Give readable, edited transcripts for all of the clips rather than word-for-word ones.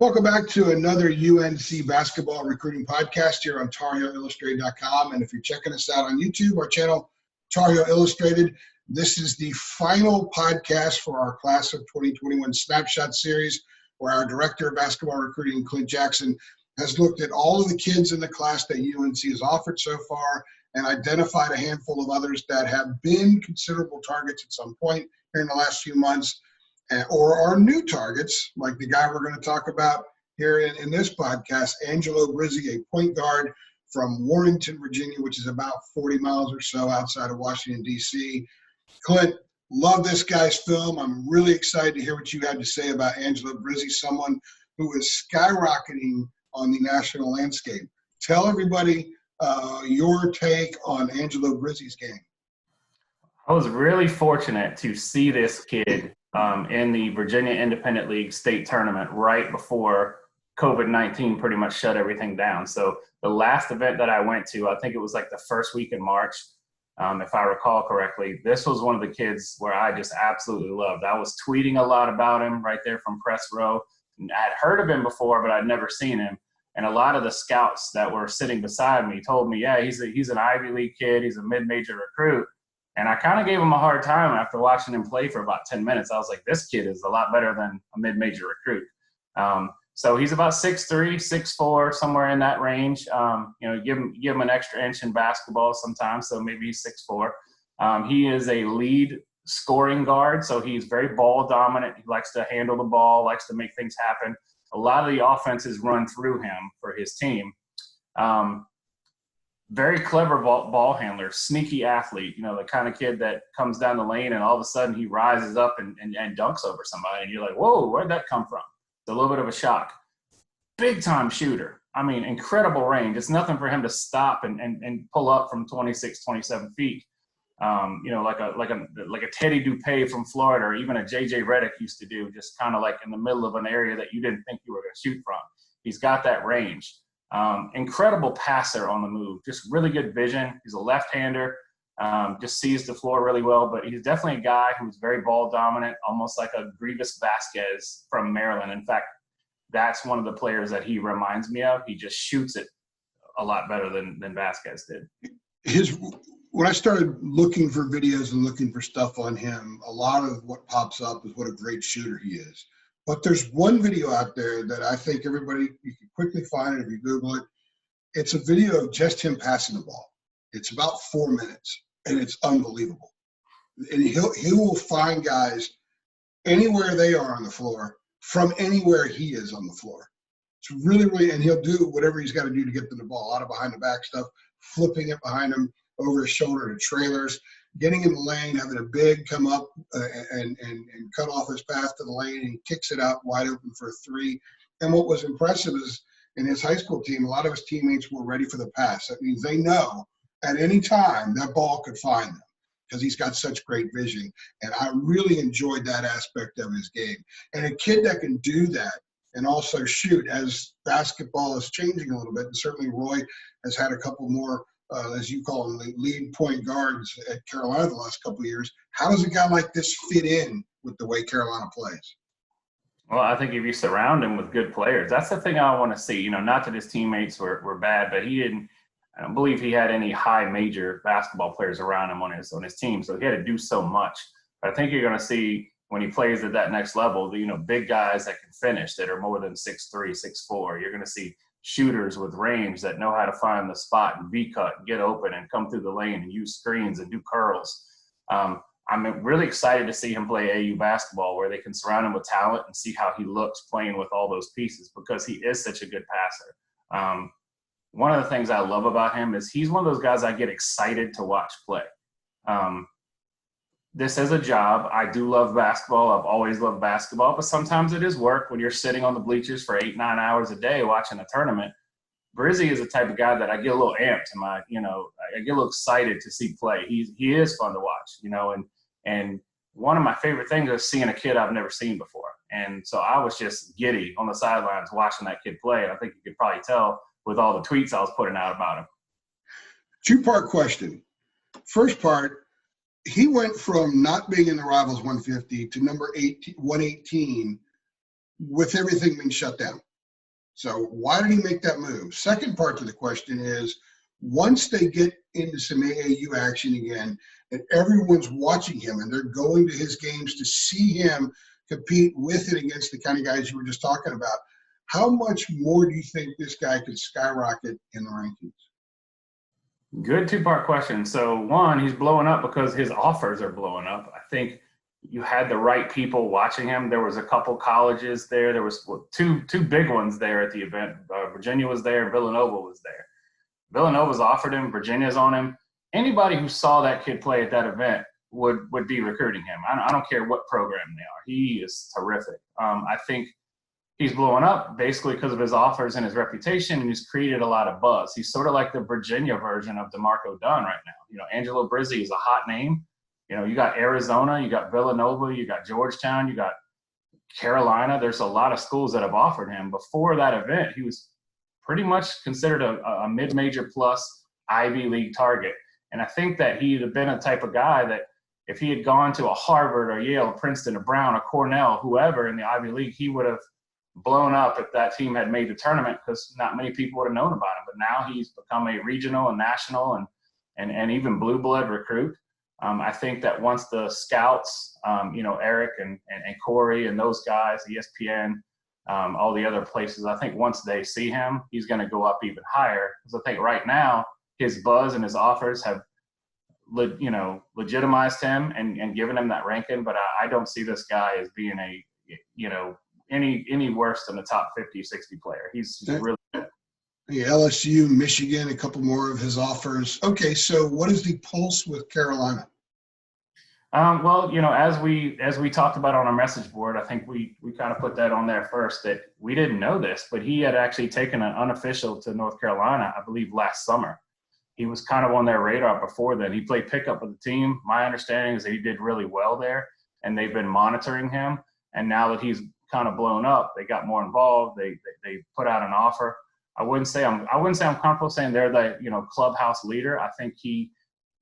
Welcome back to another UNC basketball recruiting podcast here on TarHeelIllustrated.com. And if you're checking us out on YouTube, our channel, Tar Heel Illustrated, this is the final podcast for our class of 2021 Snapshot Series, where our director of basketball recruiting, Clint Jackson, has looked at all of the kids in the class that UNC has offered so far and identified a handful of others that have been considerable targets at some point here in the last few months, or are new targets, like the guy we're going to talk about here in this podcast, Angelo Brizzi, a point guard from Warrenton, Virginia, which is about 40 miles or so outside of Washington, D.C. Clint, love this guy's film. I'm really excited to hear what you had to say about Angelo Brizzi, someone who is skyrocketing on the national landscape. Tell everybody your take on Angelo Brizzi's game. I was really fortunate to see this kid in the Virginia Independent League state tournament right before COVID-19 pretty much shut everything down. So the last event that I went to, I think it was like the first week in March, if I recall correctly, this was one of the kids where I just absolutely loved. I was tweeting a lot about him right there from press row. I had heard of him before, but I'd never seen him. And a lot of the scouts that were sitting beside me told me, yeah, he's an Ivy League kid. He's a mid-major recruit. And I kind of gave him a hard time after watching him play for about 10 minutes. I was like, this kid is a lot better than a mid-major recruit. So he's about 6'3", 6'4", somewhere in that range. Give him an extra inch in basketball sometimes, so maybe he's 6'4". He is a lead scoring guard, so he's very ball dominant. He likes to handle the ball, likes to make things happen. A lot of the offenses run through him for his team. Very clever ball handler, sneaky athlete, the kind of kid that comes down the lane and all of a sudden he rises up and dunks over somebody. And you're like, whoa, where'd that come from? It's a little bit of a shock. Big time shooter. I mean, incredible range. It's nothing for him to stop and pull up from 26, 27 feet. Like a Teddy Dupay from Florida, or even a JJ Redick used to do, just kind of like in the middle of an area that you didn't think you were going to shoot from. He's got that range. Incredible passer on the move, just really good vision. He's a left-hander, just sees the floor really well, but he's definitely a guy who's very ball dominant, almost like a Grievous Vasquez from Maryland. In fact, that's one of the players that he reminds me of. He just shoots it a lot better than Vasquez did. When I started looking for videos and looking for stuff on him, a lot of what pops up is what a great shooter he is. But there's one video out there that I think everybody, you can quickly find it if you Google it. It's a video of just him passing the ball. It's about 4 minutes, and it's unbelievable. And he will find guys anywhere they are on the floor from anywhere he is on the floor. It's really, and he'll do whatever he's got to do to get to the ball, out of behind the back stuff, flipping it behind him, over his shoulder to trailers, getting in the lane, having a big come up and cut off his path to the lane, and he kicks it out wide open for a three. And what was impressive is in his high school team, a lot of his teammates were ready for the pass. That means they know at any time that ball could find them because he's got such great vision. And I really enjoyed that aspect of his game. And a kid that can do that and also shoot, as basketball is changing a little bit, and certainly Roy has had a couple more as you call them, the lead point guards at Carolina the last couple of years. How does a guy like this fit in with the way Carolina plays? Well, I think if you surround him with good players, that's the thing I want to see. Not that his teammates were bad, but I don't believe he had any high major basketball players around him on his team, so he had to do so much. But I think you're going to see when he plays at that next level, big guys that can finish, that are more than 6'3", 6'4". You're going to see shooters with range that know how to find the spot and V-cut and get open and come through the lane and use screens and do curls. I'm really excited to see him play AU basketball, where they can surround him with talent and see how he looks playing with all those pieces, because he is such a good passer. One of the things I love about him is he's one of those guys I get excited to watch play. This is a job. I do love basketball. I've always loved basketball, but sometimes it is work when you're sitting on the bleachers for 8-9 hours a day watching a tournament. Brizzy is the type of guy that I get a little amped. I get a little excited to see play. He is fun to watch, and one of my favorite things is seeing a kid I've never seen before. And so I was just giddy on the sidelines watching that kid play. And I think you could probably tell with all the tweets I was putting out about him. Two-part question. First part, he went from not being in the Rivals 150 to number 118 with everything being shut down. So why did he make that move? Second part to the question is, once they get into some AAU action again and everyone's watching him and they're going to his games to see him compete with and against the kind of guys you were just talking about, how much more do you think this guy could skyrocket in the rankings? Good two-part question. So one, he's blowing up because his offers are blowing up. I think you had the right people watching him. There was a couple colleges there. There was two big ones there at the event. Virginia was there. Villanova was there. Villanova's offered him. Virginia's on him. Anybody who saw that kid play at that event would be recruiting him. I don't care what program they are. He is terrific. I think he's blowing up basically because of his offers and his reputation, and he's created a lot of buzz. He's sort of like the Virginia version of DeMarco Dunn right now. You know, Angelo Brizzi is a hot name. You know, you got Arizona, you got Villanova, you got Georgetown, you got Carolina. There's a lot of schools that have offered him. Before that event, he was pretty much considered a mid-major plus Ivy League target. And I think that he'd have been a type of guy that if he had gone to a Harvard or Yale, or Princeton, or Brown, or Cornell, whoever in the Ivy League, he would have blown up if that team had made the tournament, because not many people would have known about him. But now he's become a regional and national and even blue blood recruit. I think that once the scouts, you know, Eric and Corey and those guys, ESPN, all the other places, I think once they see him, he's going to go up even higher. Because I think right now his buzz and his offers have, you know, legitimized him and given him that ranking. But I don't see this guy as being a, you know, any worse than a top 50, 60 player. He's really good. Yeah, LSU, Michigan, a couple more of his offers. Okay, so what is the pulse with Carolina? Well, you know, as we talked about on our message board, I think we kind of put that on there first, that we didn't know this, but he had actually taken an unofficial to North Carolina, I believe last summer. He was kind of on their radar before then. He played pickup with the team. My understanding is that he did really well there, and they've been monitoring him. And now that he's kind of blown up, they got more involved. They put out an offer. I wouldn't say I'm comfortable saying they're the, you know, clubhouse leader. I think he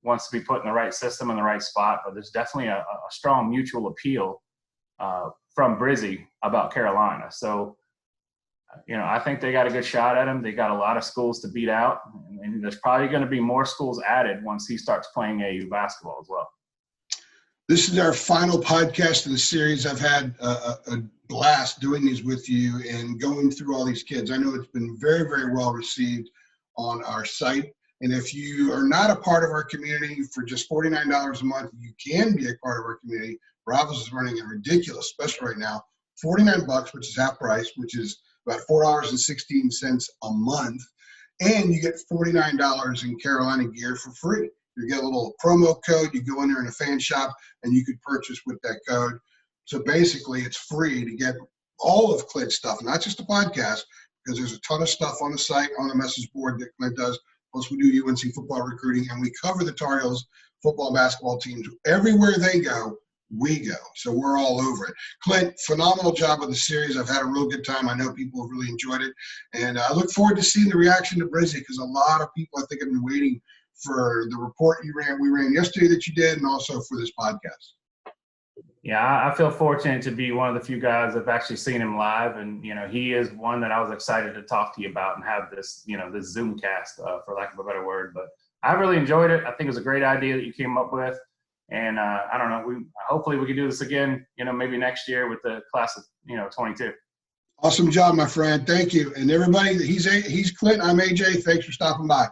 wants to be put in the right system in the right spot, but there's definitely a strong mutual appeal from Brizzy about Carolina. So, you know, I think they got a good shot at him. They got a lot of schools to beat out, and there's probably going to be more schools added once he starts playing AAU basketball as well. This is our final podcast of the series. I've had a blast doing these with you and going through all these kids. I know it's been very, very well received on our site. And if you are not a part of our community, for just $49 a month, you can be a part of our community. Bravos is running a ridiculous special right now, $49, which is half price, which is about $4.16 a month. And you get $49 in Carolina gear for free. You get a little promo code. You go in there in a fan shop, and you could purchase with that code. So basically, it's free to get all of Clint's stuff, not just the podcast, because there's a ton of stuff on the site, on the message board that Clint does. Plus, we do UNC football recruiting, and we cover the Tar Heels football and basketball teams. Everywhere they go, we go. So we're all over it. Clint, phenomenal job with the series. I've had a real good time. I know people have really enjoyed it. And I look forward to seeing the reaction to Brizzy, because a lot of people, I think, have been waiting for the report we ran yesterday that you did, and also for this podcast. Yeah, I feel fortunate to be one of the few guys that have actually seen him live. And, you know, he is one that I was excited to talk to you about and have this, you know, this Zoom cast, for lack of a better word. But I really enjoyed it. I think it was a great idea that you came up with. And I don't know, hopefully we can do this again, you know, maybe next year with the class of, you know, 22. Awesome job, my friend. Thank you. And everybody, he's Clint. I'm AJ. Thanks for stopping by.